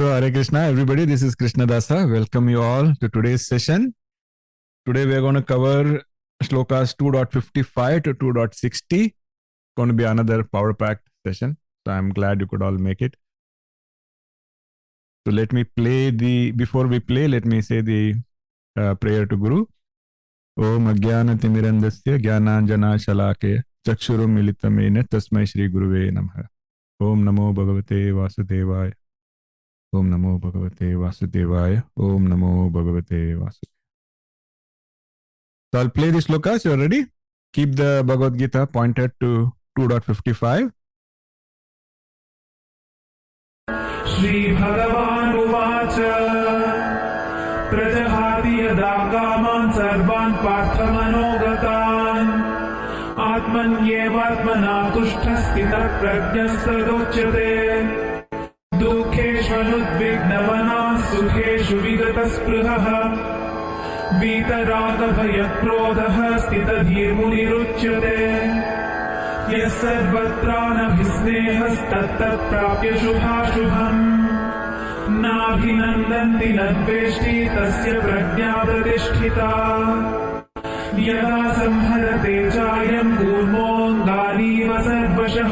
So, Hare Krishna, everybody. This is Krishna Dasa. Welcome you all to today's session. Today we are going to cover Shlokas 2.55 to 2.60. It's going to be another power-packed session. So, I'm glad you could all make it. So, let me before we play, let me say the prayer to Guru. Om Agyana Timirandasya Jnananjana Shalake Chakshurum Militamene Tasmai Shri Guruve Namaha. Om Namo Bhagavate Vasudevaya. Om Namo Bhagavate Vasudevaya. Om Namo Bhagavate Vasudevaya. So I'll play this shlokas. You are ready? Keep the Bhagavad Gita pointed to 2.55. Shri Bhagavan Uvacha Prajahati Yada Kaman Sarvan Parthamanogatan Atmanyevatmana Tushta Sthitaprajna Sadochyate Dukheshvanudvignavana Sukheshu Vigataspruhaha Vitaragabhayakrodha Sthitadhirmuniruchyate Yasarvatranabhisnehastattatprapya shubhashubham Nabhinandanti nadveshti tasya prajna pratisthita Yada samharate chayam gurmongaliva sarvashah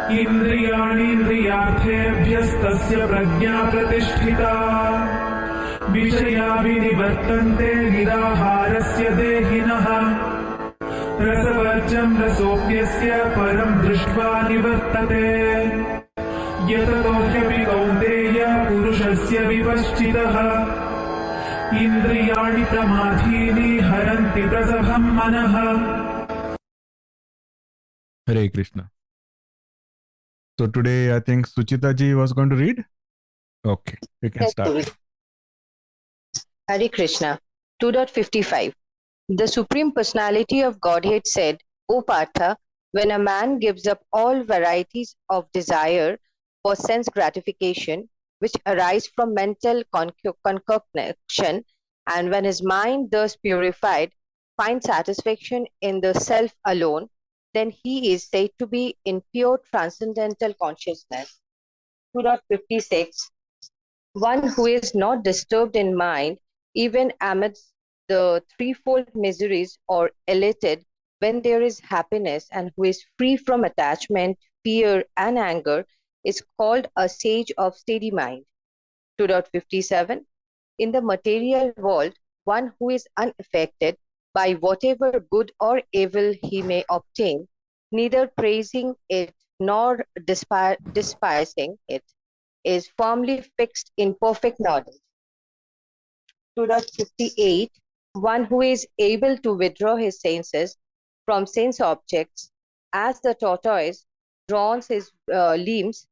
Indriyani indriyarthebhyastasya prajna pratisthita Vishaya vinivartante niraharasya dehinaha Rasavajam rasopyasya param drishtva nivartate Yatatohyapi kaunteya purushasya vipaschitaha Indriyani pramadhini haranti prasabham manaha. Hare Krishna. So today I think Suchita ji was going to read. Okay, we can start. Hare Krishna. 2.55. The Supreme Personality of Godhead said, O Partha, when a man gives up all varieties of desire for sense gratification, which arise from mental concoction, and when his mind thus purified finds satisfaction in the self alone, then he is said to be in pure transcendental consciousness. 2.56. One who is not disturbed in mind, even amidst the threefold miseries, or elated when there is happiness, and who is free from attachment, fear, and anger, is called a sage of steady mind. 2.57. In the material world, one who is unaffected by whatever good or evil he may obtain, neither praising it nor despising it, is firmly fixed in perfect knowledge. 2.58. One who is able to withdraw his senses from sense objects, as the tortoise draws his limbs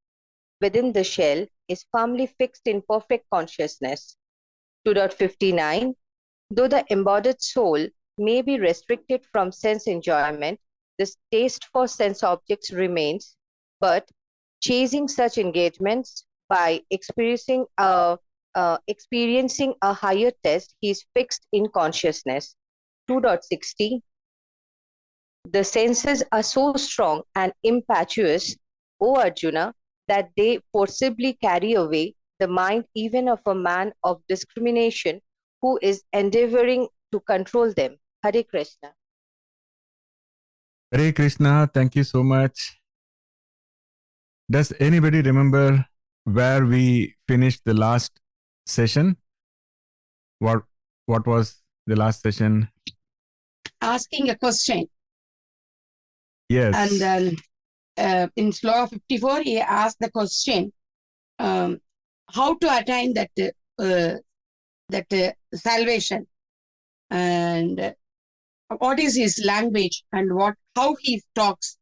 within the shell, is firmly fixed in perfect consciousness. 2.59. Though the embodied soul may be restricted from sense enjoyment, this taste for sense objects remains, but chasing such engagements by experiencing a higher test, he is fixed in consciousness. 2.60. The senses are so strong and impetuous, O Arjuna, that they forcibly carry away the mind even of a man of discrimination who is endeavoring to control them. Hare Krishna. Hare Krishna, thank you so much. Does anybody remember where we finished the last session? What was the last session? Asking a question. Yes. And then in Sloka 54, he asked the question, how to attain that salvation, and what is his language, and how he talks,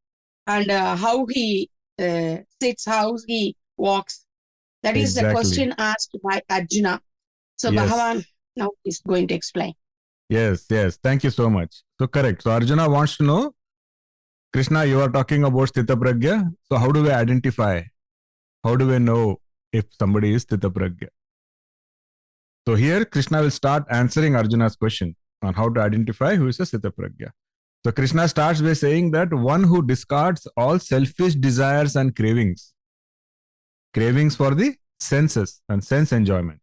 and how he sits, how he walks. That is the question asked by Arjuna. So yes. Bhagavan now is going to explain. Yes. Thank you so much. So correct. So Arjuna wants to know, Krishna, you are talking about Sthitaprajna. So how do we identify? How do we know if somebody is Sthitaprajna? So here Krishna will start answering Arjuna's question on how to identify who is a Sthitaprajna. So Krishna starts by saying that one who discards all selfish desires and cravings for the senses and sense enjoyment.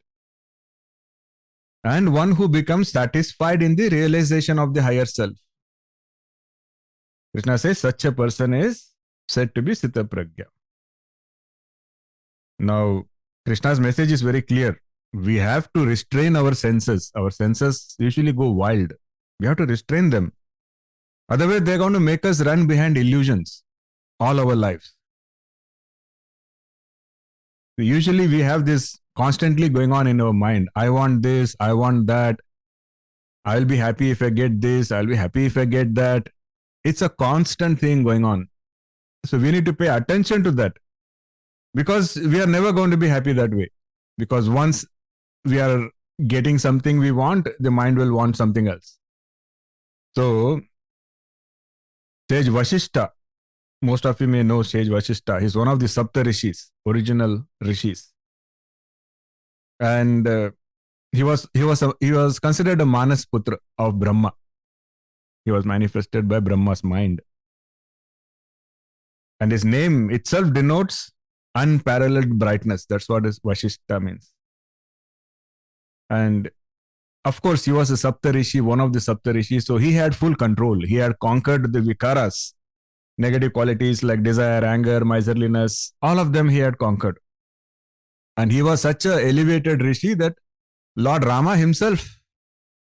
And one who becomes satisfied in the realization of the higher self. Krishna says such a person is said to be Sthitaprajna. Now, Krishna's message is very clear. We have to restrain our senses. Our senses usually go wild. We have to restrain them. Otherwise, they're going to make us run behind illusions all our lives. Usually, we have this constantly going on in our mind. I want this, I want that. I'll be happy if I get this, I'll be happy if I get that. It's a constant thing going on. So we need to pay attention to that. Because we are never going to be happy that way. Because once we are getting something we want, the mind will want something else. So, Sage Vashishta, most of you may know Sage Vashishta. He's one of the Sapta Rishis, original Rishis. And he was considered a Manas Putra of Brahma. He was manifested by Brahma's mind. And his name itself denotes unparalleled brightness. That's what Vashishta means. And of course, he was a Sapta Rishi, one of the Sapta Rishis. So he had full control. He had conquered the vikaras, negative qualities like desire, anger, miserliness. All of them he had conquered. And he was such an elevated Rishi that Lord Rama himself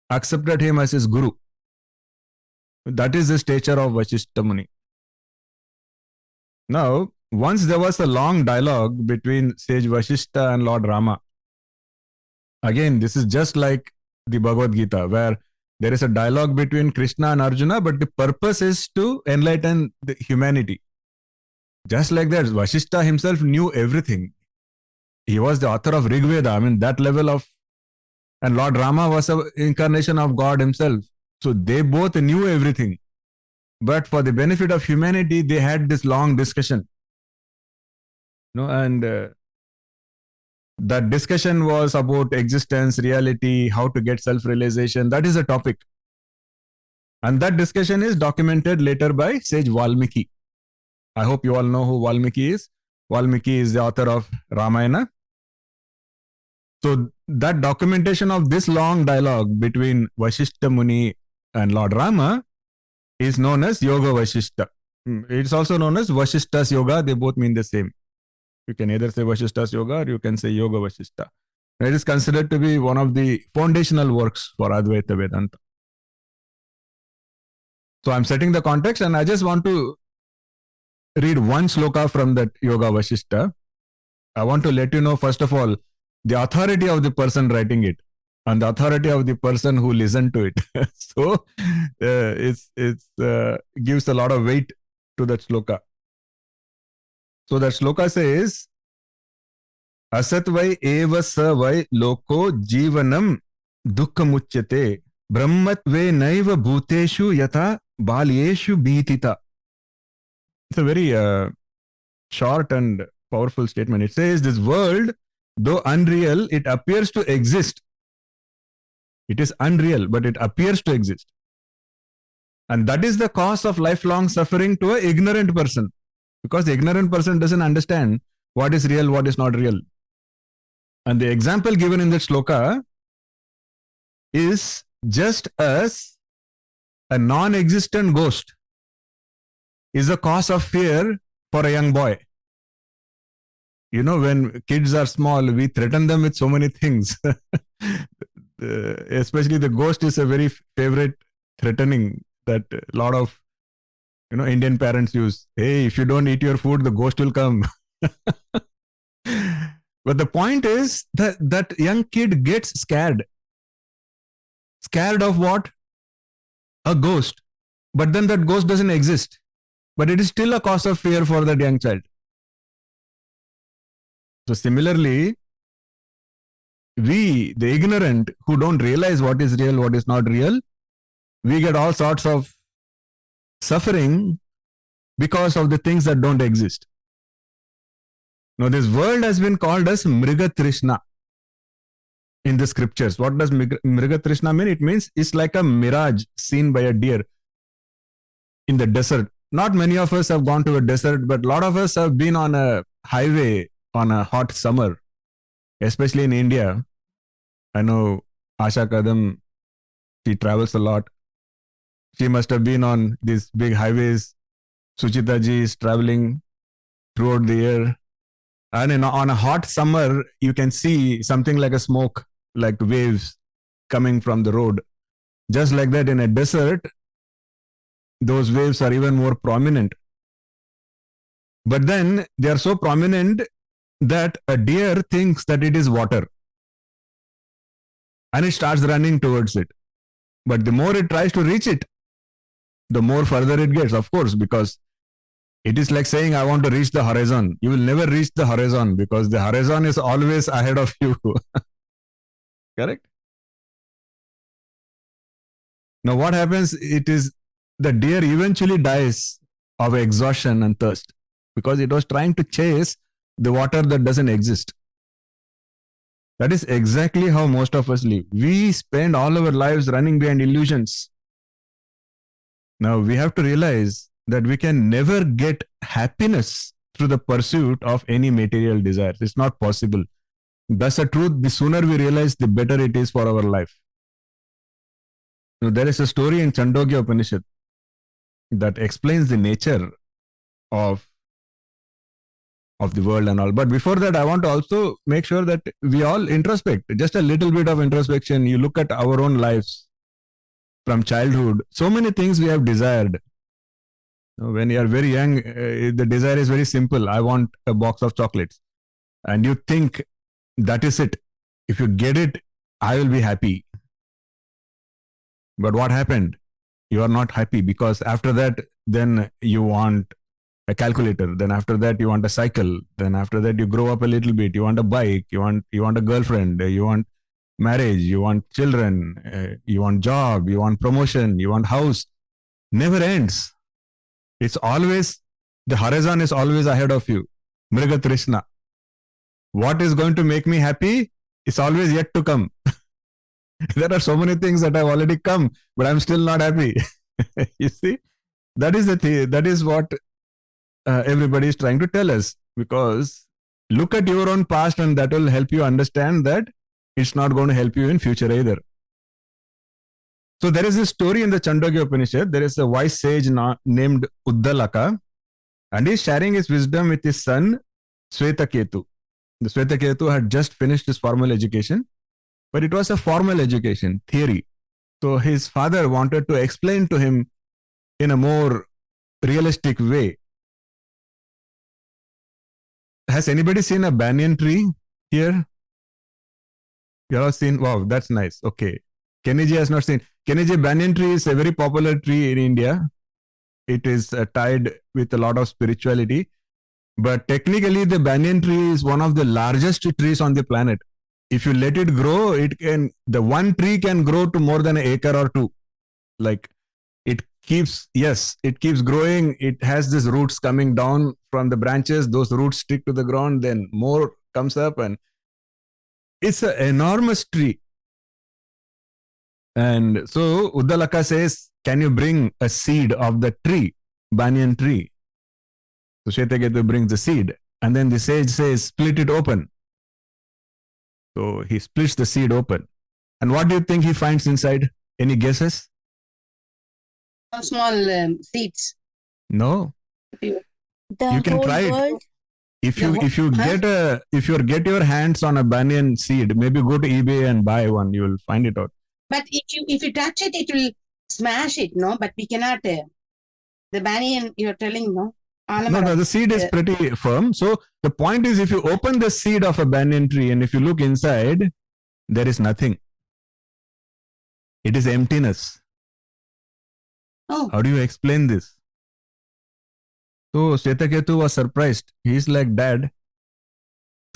accepted him as his guru. That is the stature of Vashishta Muni. Now, once there was a long dialogue between Sage Vashishta and Lord Rama. Again, this is just like the Bhagavad Gita, where there is a dialogue between Krishna and Arjuna, but the purpose is to enlighten the humanity. Just like that, Vashishta himself knew everything. He was the author of Rig Veda. I mean, that level of... And Lord Rama was an incarnation of God himself. So they both knew everything. But for the benefit of humanity, they had this long discussion. And that discussion was about existence, reality, how to get self-realization. That is a topic. And that discussion is documented later by Sage Valmiki. I hope you all know who Valmiki is. Valmiki is the author of Ramayana. So that documentation of this long dialogue between Vashishta Muni and Lord Rama is known as Yoga Vashishta. It's also known as Vashishta's Yoga. They both mean the same. You can either say Vashishta's Yoga or you can say Yoga Vashishta. It is considered to be one of the foundational works for Advaita Vedanta. So I'm setting the context and I just want to read one shloka from that Yoga Vashishta. I want to let you know, first of all, the authority of the person writing it and the authority of the person who listened to it. So it gives a lot of weight to that shloka. So that shloka says, Asatvai eva savai loko jivanam dukkhamuchyate brahmatve naiva bhuteshu yatha balyeshu bhitita. It's a very short and powerful statement. It says, this world, though unreal, it appears to exist. It is unreal, but it appears to exist. And that is the cause of lifelong suffering to an ignorant person. Because the ignorant person doesn't understand what is real, what is not real. And the example given in that shloka is just as a non-existent ghost is a cause of fear for a young boy. You know, when kids are small, we threaten them with so many things. Especially the ghost is a very favorite threatening that a lot of Indian parents use. Hey, if you don't eat your food, the ghost will come. But the point is that young kid gets scared. Scared of what? A ghost. But then that ghost doesn't exist. But it is still a cause of fear for that young child. So similarly, we, the ignorant, who don't realize what is real, what is not real, we get all sorts of suffering because of the things that don't exist. Now, this world has been called as Mrigatrishna in the scriptures. What does Mrigatrishna mean? It means it's like a mirage seen by a deer in the desert. Not many of us have gone to a desert, but a lot of us have been on a highway on a hot summer. especially in India. I know Asha Kadam, she travels a lot. She must have been on these big highways. Suchita ji is traveling throughout the year. And on a hot summer, you can see something like a smoke, like waves coming from the road. Just like that, in a desert, those waves are even more prominent. But then they are so prominent that a deer thinks that it is water and it starts running towards it. But the more it tries to reach it, the more further it gets, of course, because it is like saying, I want to reach the horizon. You will never reach the horizon because the horizon is always ahead of you. Correct? Now, what happens? It is the deer eventually dies of exhaustion and thirst because it was trying to chase the water that doesn't exist. That is exactly how most of us live. We spend all our lives running behind illusions. Now, we have to realize that we can never get happiness through the pursuit of any material desires. It's not possible. That's the truth. The sooner we realize, the better it is for our life. Now, there is a story in Chandogya Upanishad that explains the nature of the world and all. But before that, I want to also make sure that we all introspect. Just a little bit of introspection. You look at our own lives from childhood. So many things we have desired. When you are very young, the desire is very simple. I want a box of chocolates. And you think that is it. If you get it, I will be happy. But what happened? You are not happy because after that, then you want a calculator. Then after that, you want a cycle. Then after that, you grow up a little bit. You want a bike. You want a girlfriend. You want marriage. You want children. You want job. You want promotion. You want house. Never ends. It's always, the horizon is always ahead of you. Mriga Trishna. What is going to make me happy? It's always yet to come. There are so many things that have already come, but I'm still not happy. You see, that is the thing. That is what everybody is trying to tell us. Because look at your own past, and that will help you understand that it's not going to help you in future either. So there is a story in the Chandogya Upanishad. There is a wise sage named Uddalaka, and he's sharing his wisdom with his son Svetaketu. The Svetaketu had just finished his formal education, but it was a formal education, theory. So his father wanted to explain to him in a more realistic way. Has anybody seen a banyan tree here? You all seen? Wow, that's nice. Okay. Keniji has not seen. Keniji banyan tree is a very popular tree in India. It is tied with a lot of spirituality. But technically, the banyan tree is one of the largest trees on the planet. If you let it grow, the one tree can grow to more than an acre or two. Like it keeps growing. It has these roots coming down from the branches. Those roots stick to the ground. Then more comes up, and it's an enormous tree. And so Uddalaka says, can you bring a seed of the tree, banyan tree? So Shetaketu brings the seed, and then the sage says, split it open. So he splits the seed open. And what do you think he finds inside? Any guesses? Small seeds. No. The You can whole try it. world. If you get your hands on a banyan seed, maybe go to eBay and buy one. You will find it out. But if you touch it, it will smash it, no? But we cannot. The banyan, you're telling, no? No, the seed is pretty firm. So the point is, if you open the seed of a banyan tree and if you look inside, there is nothing. It is emptiness. Oh. How do you explain this? So Shetaketu was surprised. He's like, Dad,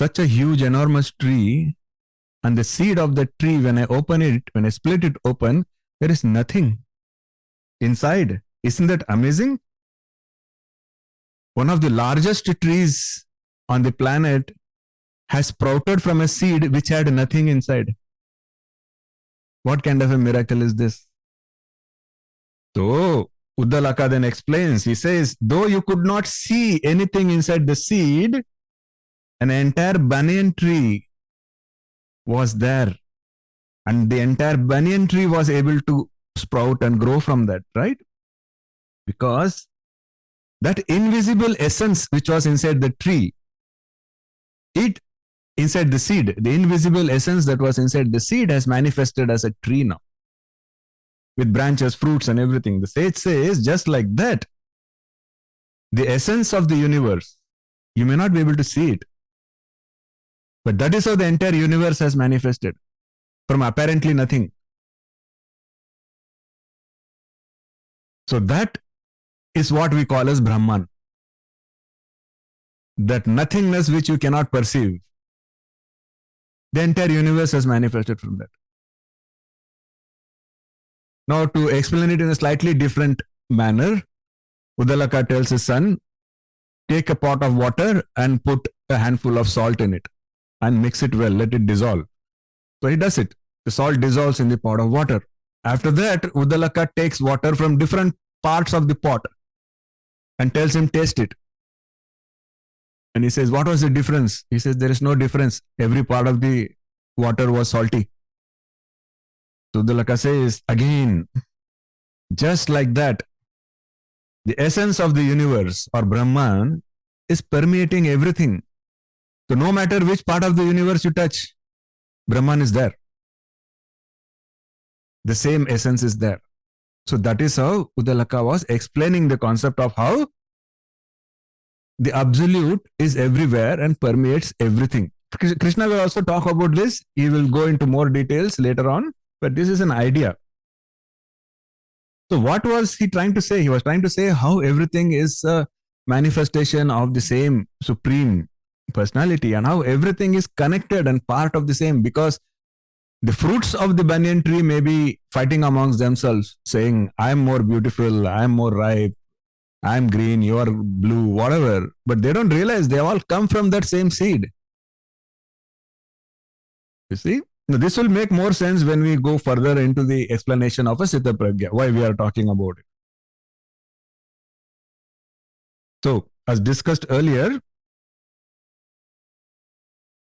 such a huge, enormous tree, and the seed of the tree, when I split it open, there is nothing inside. Isn't that amazing? One of the largest trees on the planet has sprouted from a seed which had nothing inside. What kind of a miracle is this? So Uddalaka then explains, he says, though you could not see anything inside the seed, an entire banyan tree was there. And the entire banyan tree was able to sprout and grow from that, right? Because that invisible essence which was inside the tree, it inside the seed, the invisible essence that was inside the seed has manifested as a tree now, with branches, fruits, and everything. The sage says, just like that, the essence of the universe, you may not be able to see it, but that is how the entire universe has manifested from apparently nothing. So that is what we call as Brahman. That nothingness which you cannot perceive. The entire universe has manifested from that. Now, to explain it in a slightly different manner, Uddalaka tells his son, take a pot of water and put a handful of salt in it and mix it well, let it dissolve. So he does it. The salt dissolves in the pot of water. After that, Uddalaka takes water from different parts of the pot and tells him, taste it. And he says, what was the difference? He says, there is no difference. Every part of the water was salty. So Uddalaka says, again, just like that, the essence of the universe or Brahman is permeating everything. So no matter which part of the universe you touch, Brahman is there. The same essence is there. So that is how Uddalaka was explaining the concept of how the absolute is everywhere and permeates everything. Krishna will also talk about this. He will go into more details later on, but this is an idea. So what was he trying to say? He was trying to say how everything is a manifestation of the same supreme personality and how everything is connected and part of the same, because the fruits of the banyan tree may be fighting amongst themselves, saying, I am more beautiful, I am more ripe, I am green, you are blue, whatever. But they don't realize they all come from that same seed. You see? Now, this will make more sense when we go further into the explanation of a Sthitaprajna, why we are talking about it. So, as discussed earlier,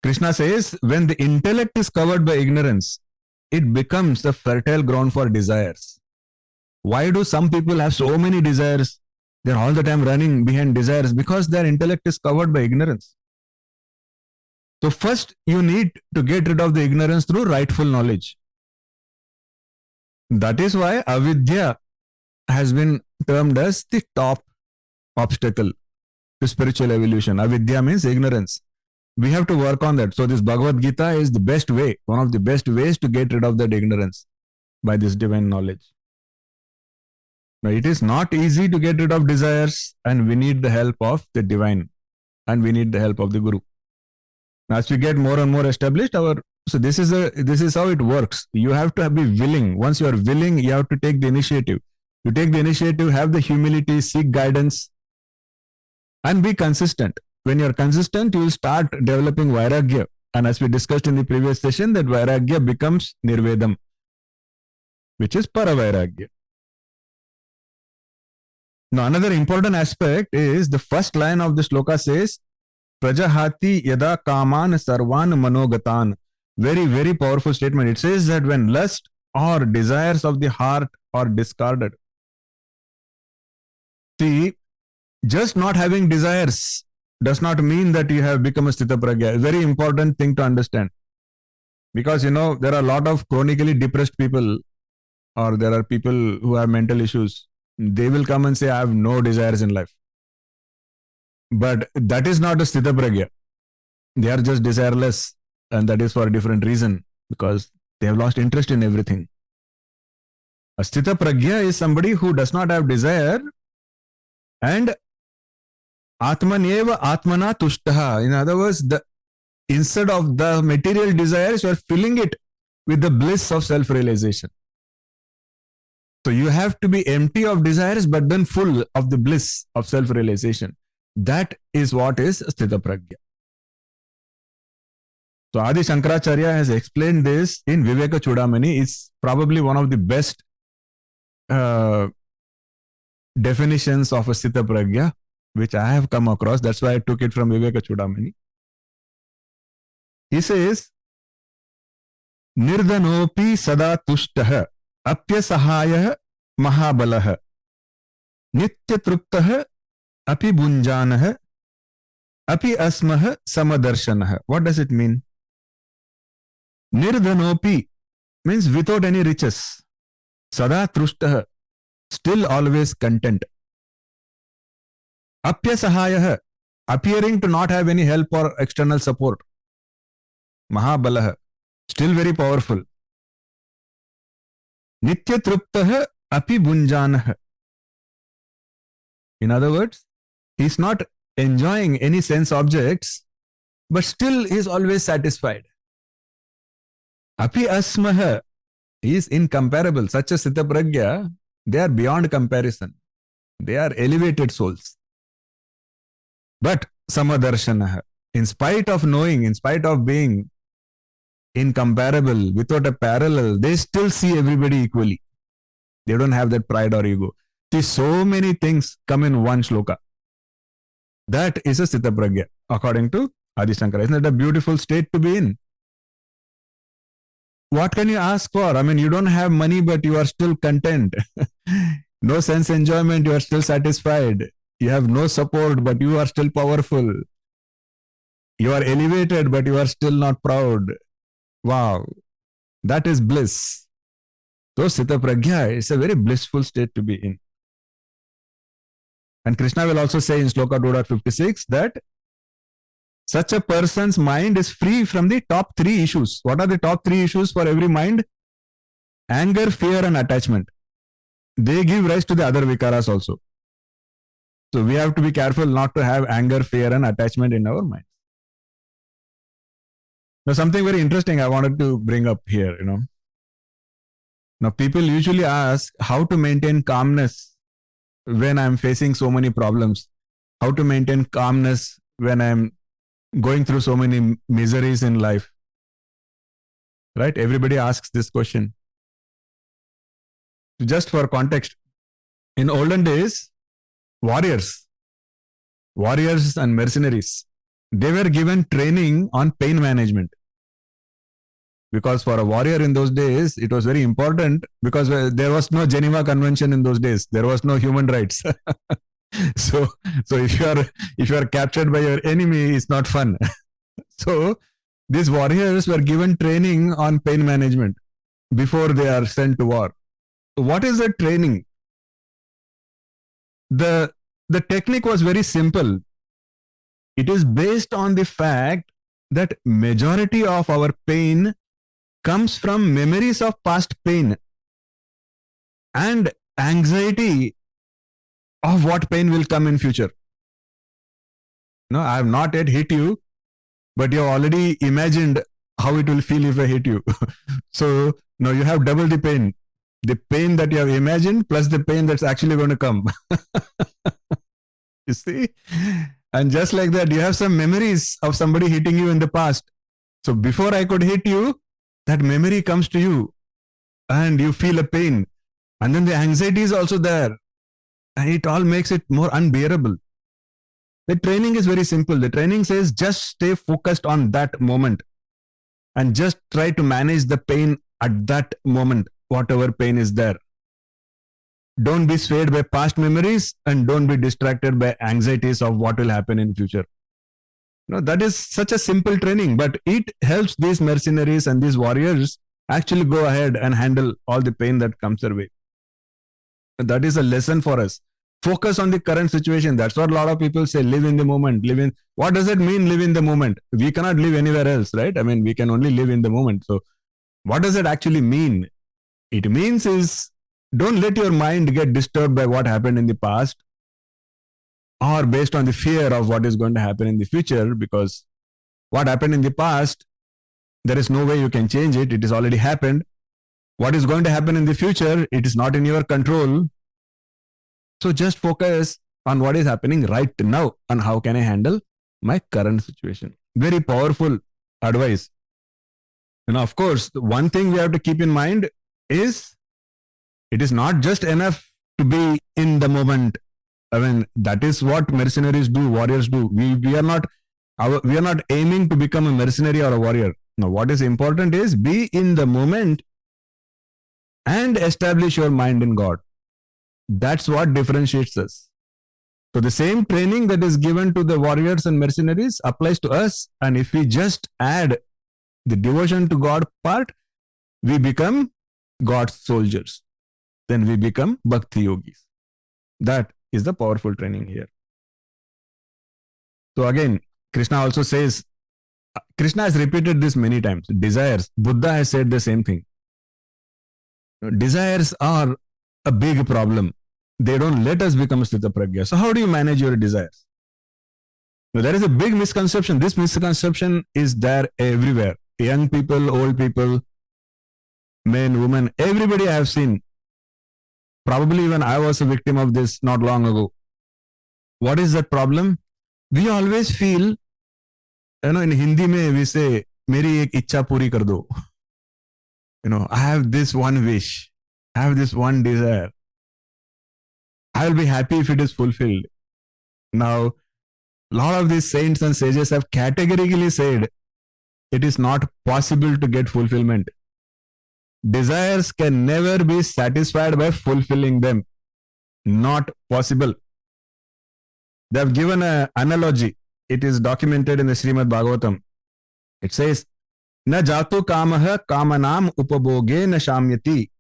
Krishna says, when the intellect is covered by ignorance, it becomes the fertile ground for desires. Why do some people have so many desires? They're all the time running behind desires because their intellect is covered by ignorance. So first, you need to get rid of the ignorance through rightful knowledge. That is why avidya has been termed as the top obstacle to spiritual evolution. Avidya means ignorance. We have to work on that. So this Bhagavad Gita is the best way, one of the best ways to get rid of that ignorance by this divine knowledge. Now, it is not easy to get rid of desires, and we need the help of the divine, and we need the help of the Guru. As we get more and more established, so this is how it works. You have to be willing. Once you are willing, you have to take the initiative. You take the initiative, have the humility, seek guidance, and be consistent. When you are consistent, you will start developing vairagya. And as we discussed in the previous session, that vairagya becomes nirvedam, which is paravairagya. Now, another important aspect is the first line of the shloka says, Prajahati yada kaman sarvan manogatan. Very, very powerful statement. It says that when lust or desires of the heart are discarded. See, just not having desires does not mean that you have become a Sthitaprajna. Very important thing to understand. Because, there are a lot of chronically depressed people, or there are people who have mental issues. They will come and say, I have no desires in life. But that is not a Sthitaprajna. They are just desireless, and that is for a different reason, because they have lost interest in everything. A Sthitaprajna is somebody who does not have desire, and Atmaneva Atmana Tushtaha. In other words, instead of the material desires, you are filling it with the bliss of self-realization. So you have to be empty of desires, but then full of the bliss of self-realization. That is what is Sthitaprajna. So Adi Shankaracharya has explained this in Viveka Chudamani. It's probably one of the best definitions of a Sthitaprajna which I have come across. That's why I took it from Viveka Chudamani. He says, Nirdanopi sada tushtah apyasahayah mahabalah nityatruptah api bunjanah api asmah samadarshanah. What does it mean? Nirdanopi means without any riches. Sada trushtah, still always content. Apyasahayah, appearing to not have any help or external support. Mahabalah, still very powerful. Nityatruptah api bunjanah. In other words, he is not enjoying any sense objects, but still he is always satisfied. Api asmah, he is incomparable. Such a Sthitaprajna, they are beyond comparison. They are elevated souls. But samadarshana, in spite of knowing, in spite of being incomparable, without a parallel, they still see everybody equally. They don't have that pride or ego. See, so many things come in one shloka. That is a Sthitaprajna, according to Adi Shankaracharya. Isn't that a beautiful state to be in? What can you ask for? I mean, you don't have money, but you are still content. No sense enjoyment, you are still satisfied. You have no support, but you are still powerful. You are elevated, but you are still not proud. Wow, that is bliss. So Sthitaprajna is a very blissful state to be in. And Krishna will also say in Shloka 2.56 that such a person's mind is free from the top three issues. What are the top three issues for every mind? Anger, fear, and attachment. They give rise to the other vikaras also. So we have to be careful not to have anger, fear, and attachment in our minds. Now, something very interesting I wanted to bring up here, Now, people usually ask how to maintain calmness when I'm facing so many problems. How to maintain calmness when I'm going through so many miseries in life. Right? Everybody asks this question. Just for context, in olden days, warriors and mercenaries, they were given training on pain management. Because for a warrior in those days, it was very important because there was no Geneva Convention in those days. There was no human rights. So if you are captured by your enemy, it's not fun. So these warriors were given training on pain management before they are sent to war. What is the training? The technique was very simple. It is based on the fact that majority of our pain comes from memories of past pain and anxiety of what pain will come in future. No, I have not yet hit you, but you have already imagined how it will feel if I hit you. So now you have double the pain. The pain that you have imagined plus the pain that's actually going to come. You see? And just like that, you have some memories of somebody hitting you in the past. So before I could hit you, that memory comes to you and you feel a pain. And then the anxiety is also there. And it all makes it more unbearable. The training is very simple. The training says just stay focused on that moment and just try to manage the pain at that moment, whatever pain is there. Don't be swayed by past memories and don't be distracted by anxieties of what will happen in future. That is such a simple training, but it helps these mercenaries and these warriors actually go ahead and handle all the pain that comes their way. That is a lesson for us. Focus on the current situation. That's what a lot of people say, live in the moment. What does it mean, live in the moment? We cannot live anywhere else, right? I mean, we can only live in the moment. So what does it actually mean? It means is don't let your mind get disturbed by what happened in the past or based on the fear of what is going to happen in the future, because what happened in the past, there is no way you can change it. It has already happened. What is going to happen in the future, it is not in your control. So just focus on what is happening right now and how can I handle my current situation. Very powerful advice. Of course, the one thing we have to keep in mind is it is not just enough to be in the moment. I mean, that is what mercenaries do, warriors do. We are not aiming to become a mercenary or a warrior. Now, what is important is be in the moment and establish your mind in God. That's what differentiates us. So the same training that is given to the warriors and mercenaries applies to us. And if we just add the devotion to God part, we become God's soldiers. Then we become Bhakti Yogis. That is the powerful training here. So again, Krishna also says, Krishna has repeated this many times. Desires. Buddha has said the same thing. Desires are a big problem. They don't let us become Sthitaprajna. So how do you manage your desires? Now, there is a big misconception. This misconception is there everywhere. Young people, old people, men, women, everybody I have seen. Probably even I was a victim of this not long ago. What is that problem? We always feel, in Hindi mein we say, meri ek ichha puri kar do. I have this one wish. I have this one desire. I will be happy if it is fulfilled. Now, a lot of these saints and sages have categorically said it is not possible to get fulfillment. Desires can never be satisfied by fulfilling them. Not possible. They have given an analogy. It is documented in the Srimad Bhagavatam. It says, Na jatu kamaha kamanam upaboge na shamyati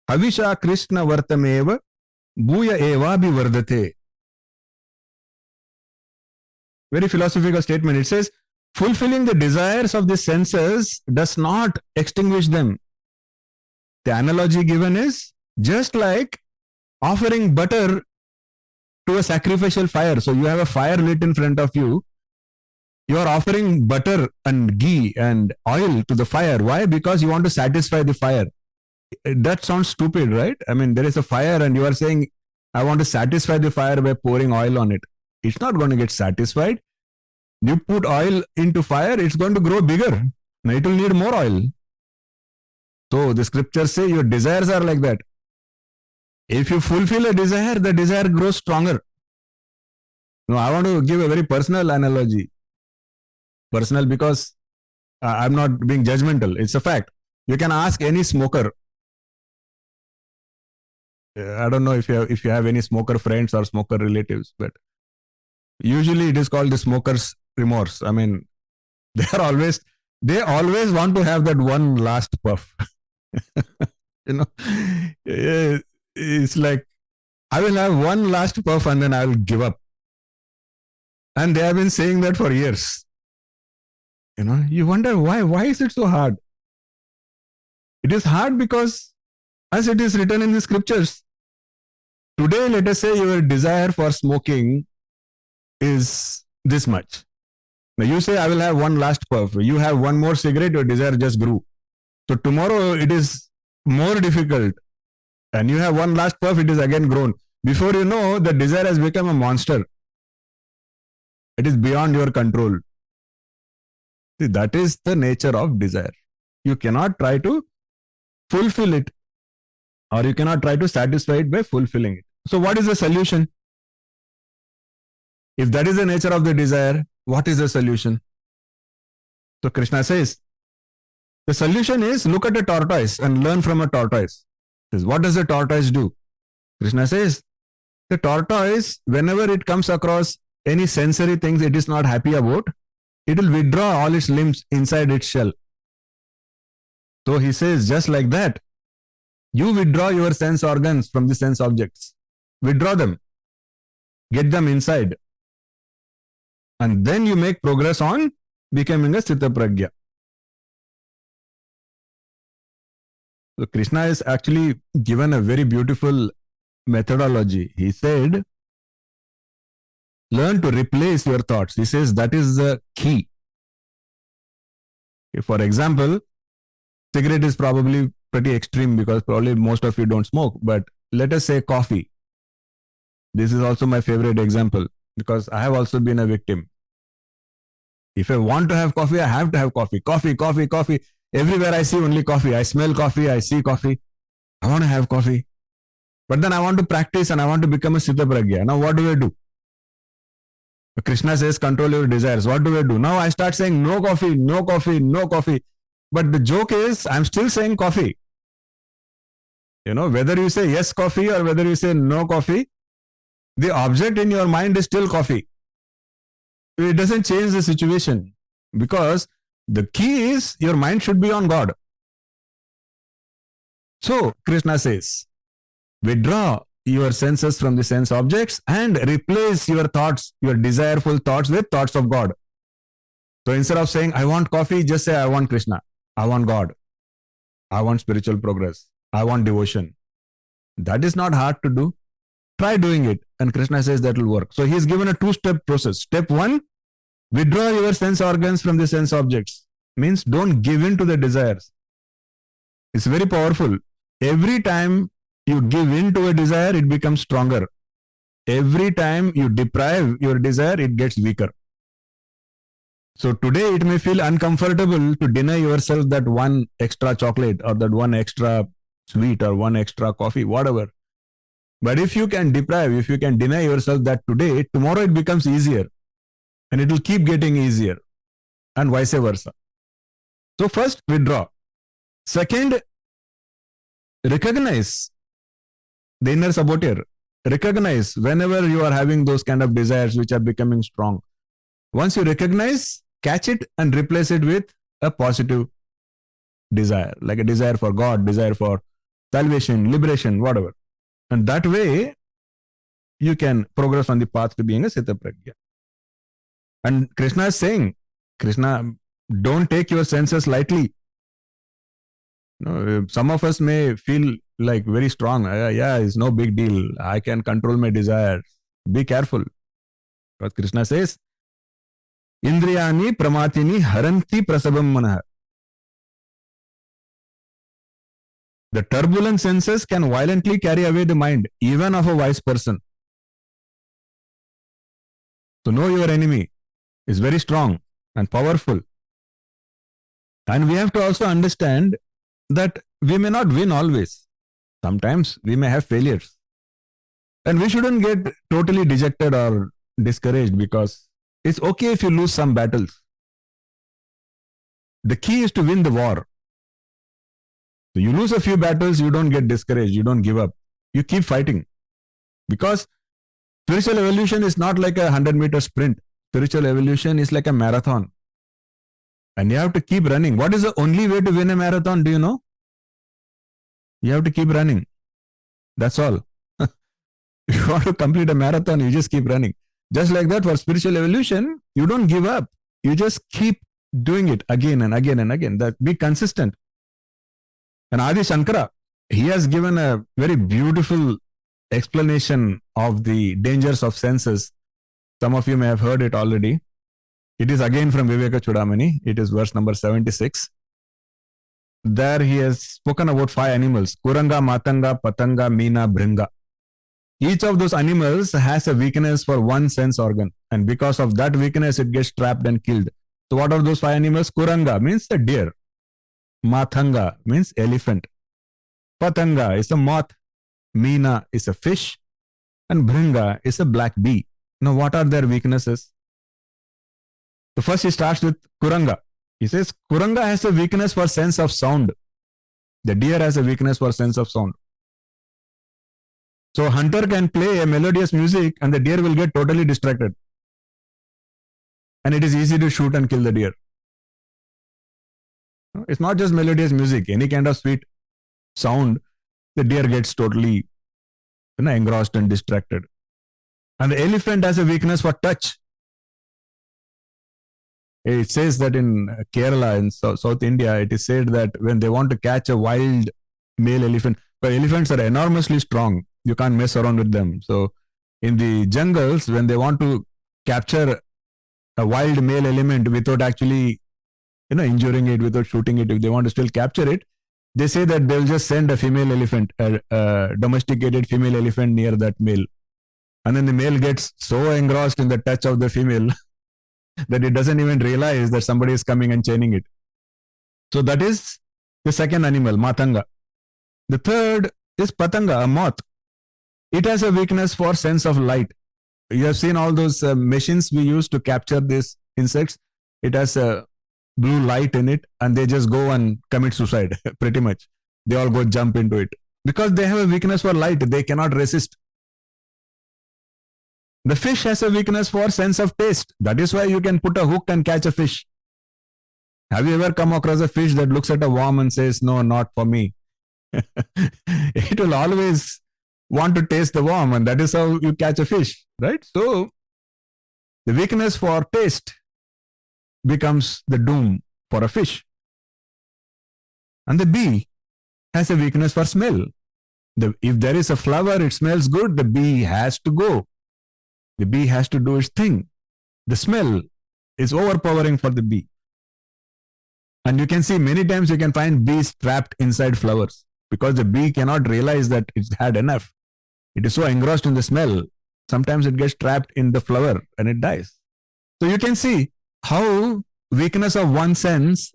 havisha krishna vartameva bhuya eva bivardate. Very philosophical statement. It says, fulfilling the desires of the senses does not extinguish them. The analogy given is just like offering butter to a sacrificial fire. So you have a fire lit in front of you. You are offering butter and ghee and oil to the fire. Why? Because you want to satisfy the fire. That sounds stupid, right? I mean, there is a fire and you are saying, I want to satisfy the fire by pouring oil on it. It's not going to get satisfied. You put oil into fire, it's going to grow bigger. Now it will need more oil. So the scriptures say your desires are like that. If you fulfill a desire, the desire grows stronger. Now I want to give a very personal analogy. Personal because I'm not being judgmental. It's a fact. You can ask any smoker. I don't know if you have any smoker friends or smoker relatives, but usually it is called the smoker's remorse. I mean, they always want to have that one last puff. It's like, I will have one last puff and then I will give up. And they have been saying that for years. You wonder why is it so hard? It is hard because as it is written in the scriptures, today, let us say your desire for smoking is this much. Now you say, I will have one last puff. You have one more cigarette, your desire just grew. So tomorrow it is more difficult. And you have one last puff, it is again grown. Before you know, the desire has become a monster. It is beyond your control. See, that is the nature of desire. You cannot try to fulfill it, or you cannot try to satisfy it by fulfilling it. So what is the solution? If that is the nature of the desire, what is the solution? So Krishna says, the solution is look at a tortoise and learn from a tortoise. Says, what does a tortoise do? Krishna says, the tortoise, whenever it comes across any sensory things it is not happy about, it will withdraw all its limbs inside its shell. So he says, just like that, you withdraw your sense organs from the sense objects. Withdraw them. Get them inside. And then you make progress on becoming a Sthitaprajna. So Krishna is actually given a very beautiful methodology. He said, learn to replace your thoughts. He says that is the key. For example, cigarette is probably pretty extreme because probably most of you don't smoke, but let us say coffee. This is also my favorite example because I have also been a victim. If I want to have coffee, I have to have coffee. Coffee, coffee, coffee. Everywhere I see only coffee. I smell coffee, I see coffee. I want to have coffee. But then I want to practice and I want to become a Sthitaprajna. Now what do I do? Krishna says control your desires. What do I do? Now I start saying no coffee, no coffee, no coffee. But the joke is, I'm still saying coffee. Whether you say yes coffee or whether you say no coffee, the object in your mind is still coffee. It doesn't change the situation, because the key is your mind should be on God. So Krishna says, withdraw your senses from the sense objects and replace your thoughts, your desireful thoughts, with thoughts of God. So instead of saying, I want coffee, just say, I want Krishna, I want God, I want spiritual progress, I want devotion. That is not hard to do. Try doing it. And Krishna says that will work. So he is given a 2-step process. Step 1, withdraw your sense organs from the sense objects. Means don't give in to the desires. It's very powerful. Every time you give in to a desire, it becomes stronger. Every time you deprive your desire, it gets weaker. So today it may feel uncomfortable to deny yourself that one extra chocolate or that one extra sweet or one extra coffee, whatever. But if you can deprive, if you can deny yourself that today, tomorrow it becomes easier. And it will keep getting easier. And vice versa. So first, withdraw. Second, recognize the inner saboteur. Recognize whenever you are having those kind of desires which are becoming strong. Once you recognize, catch it and replace it with a positive desire, like a desire for God, desire for salvation, liberation, whatever. And that way, you can progress on the path to being a Sthitaprajna. And Krishna is saying, don't take your senses lightly. Some of us may feel like very strong. Yeah, it's no big deal. I can control my desires. Be careful. Because Krishna says, Indriyani pramatini haranti prasabam manah. The turbulent senses can violently carry away the mind, even of a wise person. So know your enemy is very strong and powerful. And we have to also understand that we may not win always. Sometimes we may have failures. And we shouldn't get totally dejected or discouraged, because it's okay if you lose some battles. The key is to win the war. So you lose a few battles, you don't get discouraged, you don't give up. You keep fighting. Because spiritual evolution is not like a 100-meter sprint. Spiritual evolution is like a marathon. And you have to keep running. What is the only way to win a marathon? Do you know? You have to keep running. That's all. If you want to complete a marathon, you just keep running. Just like that, for spiritual evolution, you don't give up. You just keep doing it again and again and again. That be consistent. And Adi Shankara, he has given a very beautiful explanation of the dangers of senses. Some of you may have heard it already. It is again from Viveka Chudamani. It is verse number 76. There he has spoken about 5 animals: Kuranga, Matanga, Patanga, Meena, Bringa. Each of those animals has a weakness for one sense organ. And because of that weakness, it gets trapped and killed. So what are those 5 animals? Kuranga means the deer. Matanga means elephant. Patanga is a moth. Meena is a fish. And Bringa is a black bee. Now, what are their weaknesses? So first he starts with Kuranga. He says, Kuranga has a weakness for sense of sound. The deer has a weakness for sense of sound. So hunter can play a melodious music and the deer will get totally distracted. And it is easy to shoot and kill the deer. It's not just melodious music. Any kind of sweet sound, the deer gets totally engrossed and distracted. And the elephant has a weakness for touch. It says that in Kerala, in South India, it is said that when they want to catch a wild male elephant, but elephants are enormously strong. You can't mess around with them. So in the jungles, when they want to capture a wild male elephant without actually injuring it, without shooting it, if they want to still capture it, they say that they'll just send a female elephant, a domesticated female elephant near that male. And then the male gets so engrossed in the touch of the female that it doesn't even realize that somebody is coming and chaining it. So that is the second animal, Matanga. The third is Patanga, a moth. It has a weakness for sense of light. You have seen all those machines we use to capture these insects. It has a blue light in it, and they just go and commit suicide. Pretty much, they all go jump into it because they have a weakness for light. They cannot resist. The fish has a weakness for sense of taste. That is why you can put a hook and catch a fish. Have you ever come across a fish that looks at a worm and says, "No, not for me"? It will always want to taste the worm, and that is how you catch a fish, right? So the weakness for taste becomes the doom for a fish. And the bee has a weakness for smell. If there is a flower, it smells good, the bee has to go. The bee has to do its thing. The smell is overpowering for the bee. And you can see many times you can find bees trapped inside flowers because the bee cannot realize that it's had enough. It is so engrossed in the smell. Sometimes it gets trapped in the flower and it dies. So you can see how weakness of one sense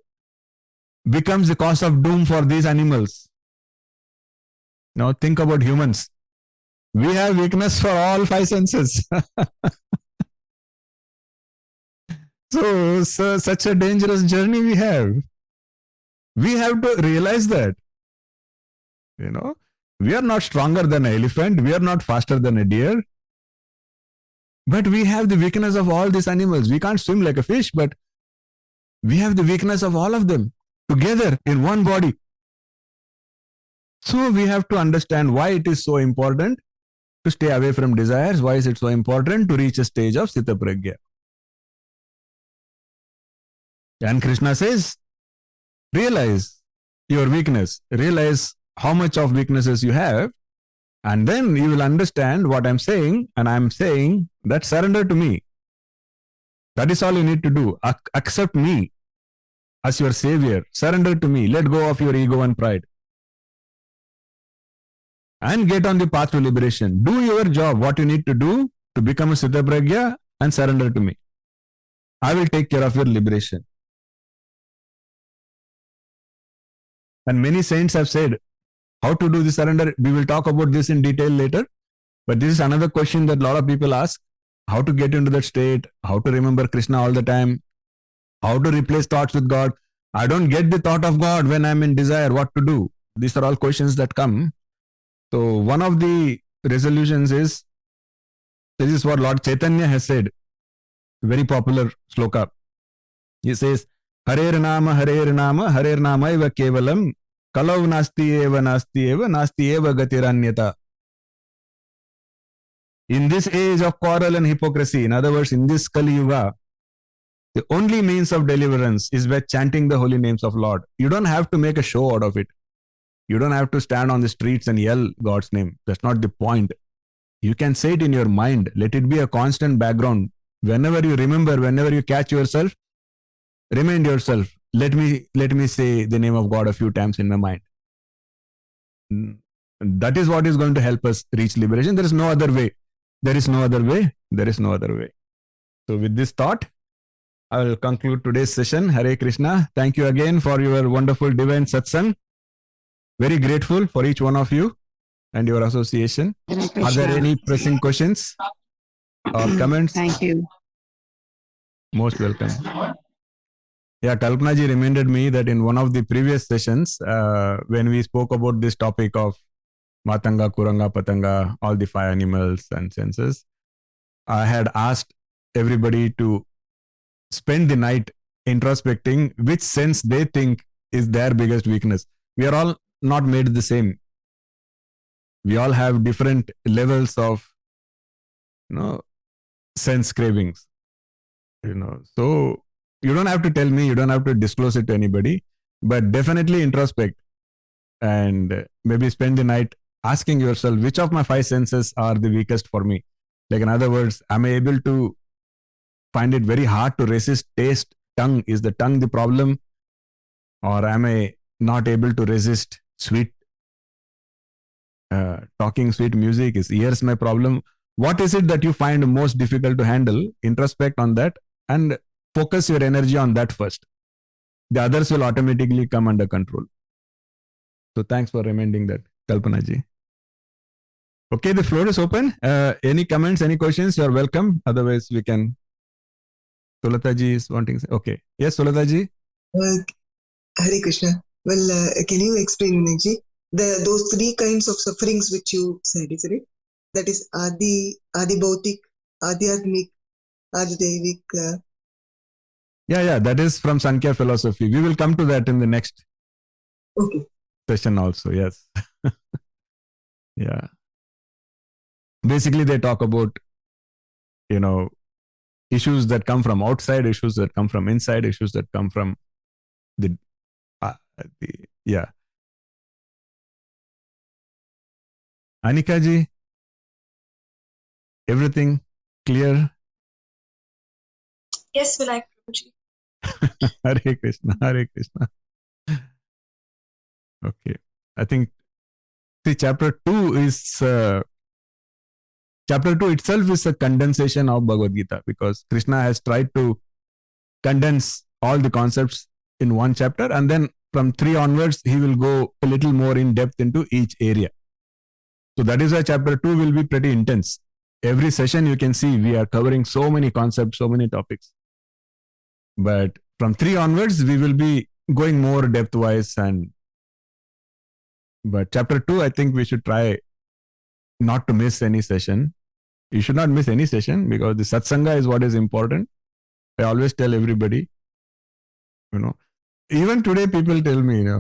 becomes the cause of doom for these animals. Now think about humans. We have weakness for all five senses. So such a dangerous journey we have. We have to realize that. We are not stronger than an elephant. We are not faster than a deer. But we have the weakness of all these animals. We can't swim like a fish, but we have the weakness of all of them together in one body. So we have to understand why it is so important to stay away from desires. Why is it so important to reach a stage of Sthitaprajna? And Krishna says, realize your weakness. Realize how much of weaknesses you have. And then you will understand what I'm saying. And I'm saying that surrender to me. That is all you need to do. Accept me as your savior. Surrender to me. Let go of your ego and pride. And get on the path to liberation. Do your job, what you need to do to become a Sthitaprajna, and surrender to me. I will take care of your liberation. And many saints have said how to do the surrender. We will talk about this in detail later. But this is another question that a lot of people ask. How to get into that state, how to remember Krishna all the time, how to replace thoughts with God. I don't get the thought of God when I'm in desire, what to do? These are all questions that come. So one of the resolutions is, this is what Lord Chaitanya has said, very popular shloka. He says, Harer nama, Harer nama, Harer nama eva kevalam, kalau nasti eva, nasti eva, nasti eva gatiranyata. In this age of quarrel and hypocrisy, in other words, in this Kali Yuga, the only means of deliverance is by chanting the holy names of Lord. You don't have to make a show out of it. You don't have to stand on the streets and yell God's name. That's not the point. You can say it in your mind. Let it be a constant background. Whenever you remember, whenever you catch yourself, remind yourself, let me say the name of God a few times in my mind. That is what is going to help us reach liberation. There is no other way. There is no other way. There is no other way. So with this thought, I will conclude today's session. Hare Krishna. Thank you again for your wonderful divine satsang. Very grateful for each one of you and your association. Are there any pressing questions or comments? Thank you. Most welcome. Yeah, Kalpana ji reminded me that in one of the previous sessions, when we spoke about this topic of Matanga, Kuranga, Patanga, all the five animals and senses, I had asked everybody to spend the night introspecting which sense they think is their biggest weakness. We are all not made the same. We all have different levels of, sense cravings. So you don't have to tell me, you don't have to disclose it to anybody, but definitely introspect and maybe spend the night asking yourself, which of my five senses are the weakest for me? Like, in other words, am I able to find it very hard to resist taste? Tongue, is the tongue the problem? Or am I not able to resist sweet talking, sweet music? Is ears my problem? What is it that you find most difficult to handle? Introspect on that and focus your energy on that first. The others will automatically come under control. So thanks for reminding that, Kalpana ji. Okay, the floor is open. Any comments, any questions, you're welcome. Otherwise, we can. Sulata ji is wanting. Okay. Yes, Sulata ji. Hare Krishna. Well, can you explain, Vinayji, those three kinds of sufferings which you said, isn't it? That is Adi Bhautik, Adhyatmik, Adidevik. Yeah, that is from Sankhya philosophy. We will come to that in the next session also. Yes. Yeah. Basically, they talk about, issues that come from outside, issues that come from inside, issues that come from the yeah. Anika ji, everything clear? Yes, Vinayak Prabhuji. Hare Krishna, Hare Krishna. Okay. I think, chapter 2 itself is a condensation of Bhagavad Gita, because Krishna has tried to condense all the concepts in one chapter, and then from 3 onwards, he will go a little more in depth into each area. So that is why chapter 2 will be pretty intense. Every session you can see we are covering so many concepts, so many topics. But from 3 onwards, we will be going more depth-wise. But chapter 2, I think we should try not to miss any session. You should not miss any session, because the satsanga is what is important. I always tell everybody, even today people tell me,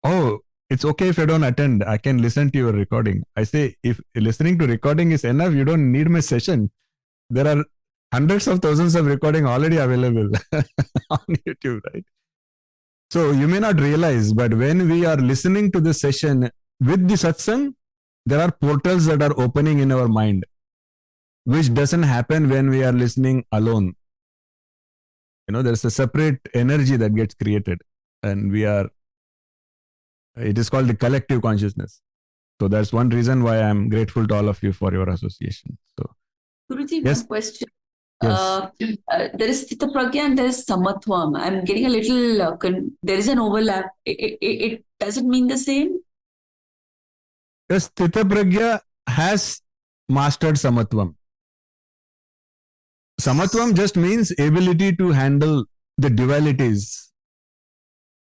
oh, it's okay if I don't attend. I can listen to your recording. I say, if listening to recording is enough, you don't need my session. There are hundreds of thousands of recording already available on YouTube, right? So you may not realize, but when we are listening to the session with the satsang, there are portals that are opening in our mind, which doesn't happen when we are listening alone. There's a separate energy that gets created, and it is called the collective consciousness. So that's one reason why I'm grateful to all of you for your association. So, Guruji, yes. one question. Yes. There is Sthitaprajna and there is Samatvam. I'm getting a little, there is an overlap. It doesn't mean the same? Yes, Sthitaprajna has mastered Samatvam. Samatvam just means ability to handle the dualities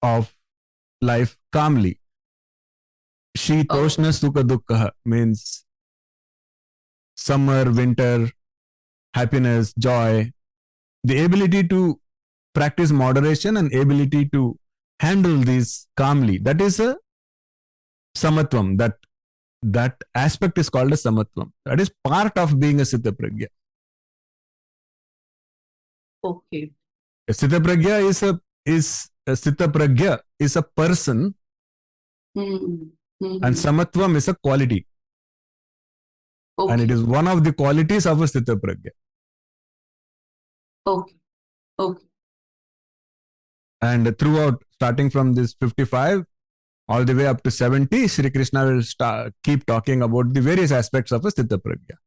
of life calmly. Shitoshna Sukha Dukkha means summer, winter, happiness, joy. The ability to practice moderation and ability to handle these calmly. That is a Samatvam. That aspect is called a Samatvam. That is part of being a Sthitaprajna. Okay. Sthitaprajna is a person, and Samatvam is a quality. Okay. And it is one of the qualities of a Sthitaprajna. Okay. And throughout, starting from this 55, all the way up to 70, Shri Krishna will keep talking about the various aspects of a Sthitaprajna.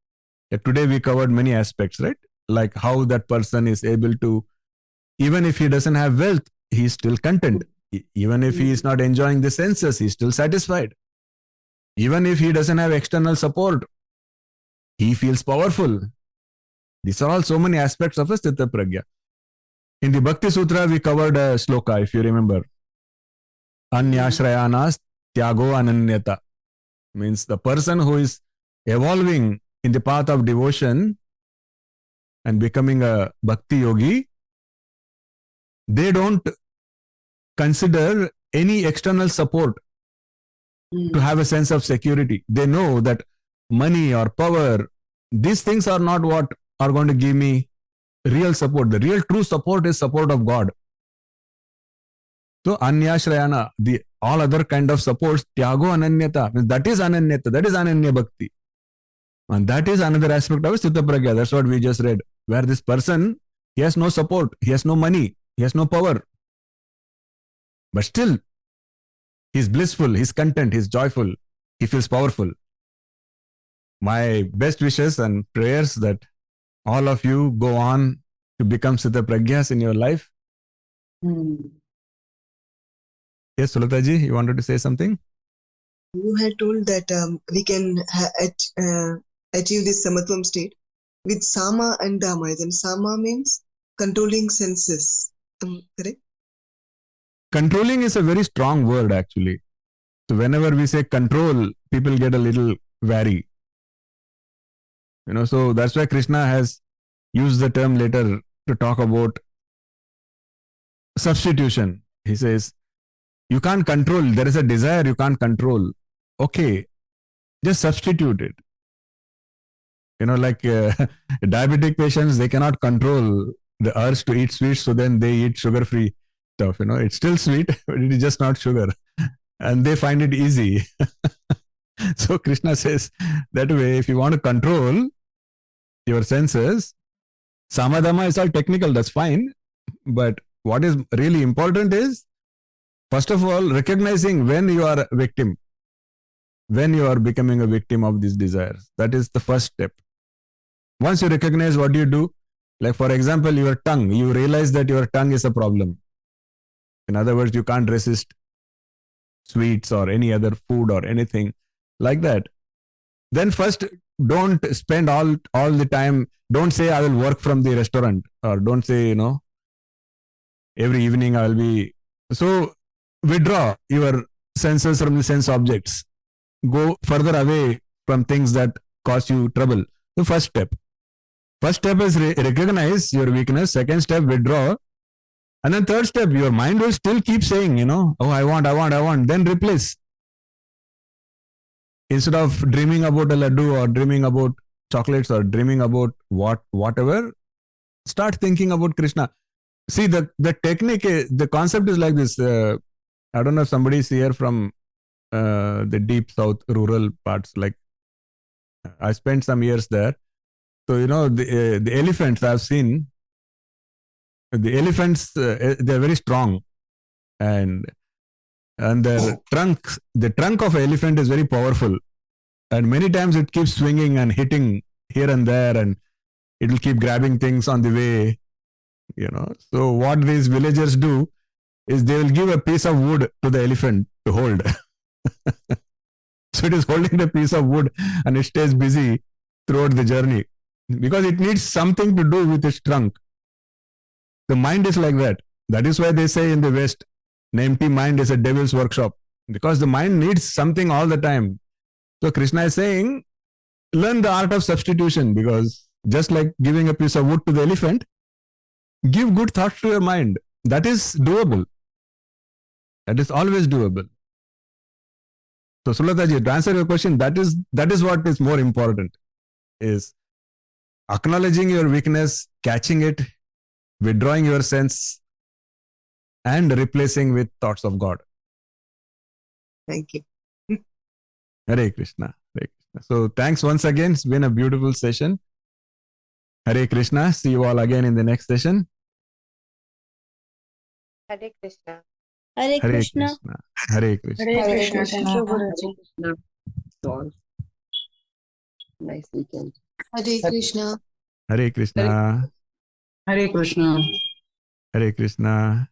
Today we covered many aspects, right? Like how that person is able to, even if he doesn't have wealth, he is still content. Even if he is not enjoying the senses, he is still satisfied. Even if he doesn't have external support, he feels powerful. These are all so many aspects of a Sthitaprajna. In the Bhakti Sutra, we covered a shloka, if you remember. Anyashrayanas tyago ananyata. Means the person who is evolving in the path of devotion and becoming a bhakti yogi, they don't consider any external support to have a sense of security. They know that money or power, these things are not what are going to give me real support. The real true support is support of God. So anyashrayana, all other kind of supports, tyago ananyata, that is ananyata, that is ananya bhakti. And that is another aspect of Sthitaprajna. That's what we just read, where this person, he has no support, he has no money, he has no power. But still, he's blissful, he's content, he's joyful, he feels powerful. My best wishes and prayers that all of you go on to become Sthitaprajnas in your life. Yes, Sulataji, you wanted to say something? You had told that we can achieve this Samatvam state with Sama and Dhamma. Then Sama means controlling senses. Correct? controlling is a very strong word actually. So whenever we say control, people get a little wary. So that's why Krishna has used the term later to talk about substitution. He says, you can't control. There is a desire you can't control. Okay, just substitute it. Like diabetic patients, they cannot control the urge to eat sweets, so then they eat sugar-free stuff. It's still sweet, but it is just not sugar. And they find it easy. So Krishna says that way, if you want to control your senses, samadhama is all technical, that's fine. But what is really important is, first of all, recognizing when you are a victim, when you are becoming a victim of these desires. That is the first step. Once you recognize, what do you do? Like, for example, your tongue, you realize that your tongue is a problem. In other words, you can't resist sweets or any other food or anything like that. Then first, don't spend all the time, don't say I will work from the restaurant, or don't say, every evening I will be. So withdraw your senses from the sense objects. Go further away from things that cause you trouble. The first step. First step is recognize your weakness. Second step, withdraw. And then third step, your mind will still keep saying, oh, I want. Then replace. Instead of dreaming about a laddu or dreaming about chocolates or dreaming about whatever, start thinking about Krishna. See, the technique, the concept is like this. I don't know if somebody is here from the deep south rural parts. Like, I spent some years there. So, the elephants I've seen, the elephants, they're very strong. And their trunks, the trunk of an elephant is very powerful. And many times it keeps swinging and hitting here and there, and it will keep grabbing things on the way. So what these villagers do is they will give a piece of wood to the elephant to hold. So it is holding the piece of wood and it stays busy throughout the journey because it needs something to do with its trunk. The mind is like that. That is why they say in the West, an empty mind is a devil's workshop, because the mind needs something all the time. So Krishna is saying, learn the art of substitution, because just like giving a piece of wood to the elephant, give good thoughts to your mind. That is doable. That is always doable. So Sulataji, to answer your question, that is what is more important, is acknowledging your weakness, catching it, withdrawing your sense, and replacing with thoughts of God. Thank you. Hare Krishna. Hare Krishna. So thanks once again. It's been a beautiful session. Hare Krishna. See you all again in the next session. Hare Krishna. Hare Hare Krishna. Krishna. Hare Krishna. Hare Krishna. Hare Krishna. Nice weekend. Hare Krishna. Hare Krishna. Hare Krishna. Hare Krishna.